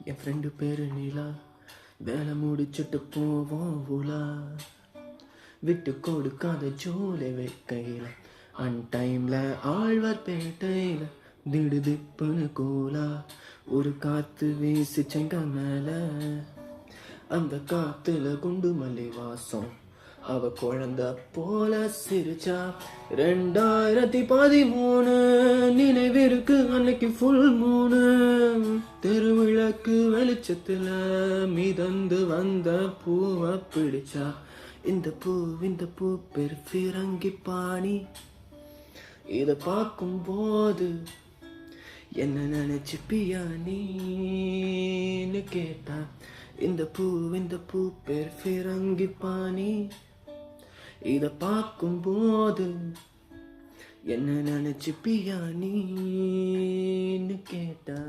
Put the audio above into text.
என் friend பேரு நிலா, வேலை முடிச்சுட்டு போவோம் உலா, விட்டு கொடுக்காத ஜோலை வைக்கையில, அன்டைம்ல ஆழ்வார் பேட்டையில திடுதிப்புன்னு கோலா, ஒரு காத்து வீசி செங்க மேல, அந்த காத்துல குண்டு மல்லி வாசம், அவ குழந்த போல சிரிச்சா. 2013 நினைவிருக்கு அன்னைக்கு ஃபுல் மூணு, தெருவிளக்கு வெளிச்சத்துல மிதந்து வந்த பூவை பிடிச்சா. இந்த பூ பேர் ஃபிரங்கி பாணி, இத பார்க்கும் போது என்ன நினைச்சுப்பியா நீன்னு கேட்டா. இந்த பூ பேர் ஃபிரங்கி பாணி, இத பார்க்கும் போது என்ன நினைச்சுப்பியா நீன்னு கேட்டா.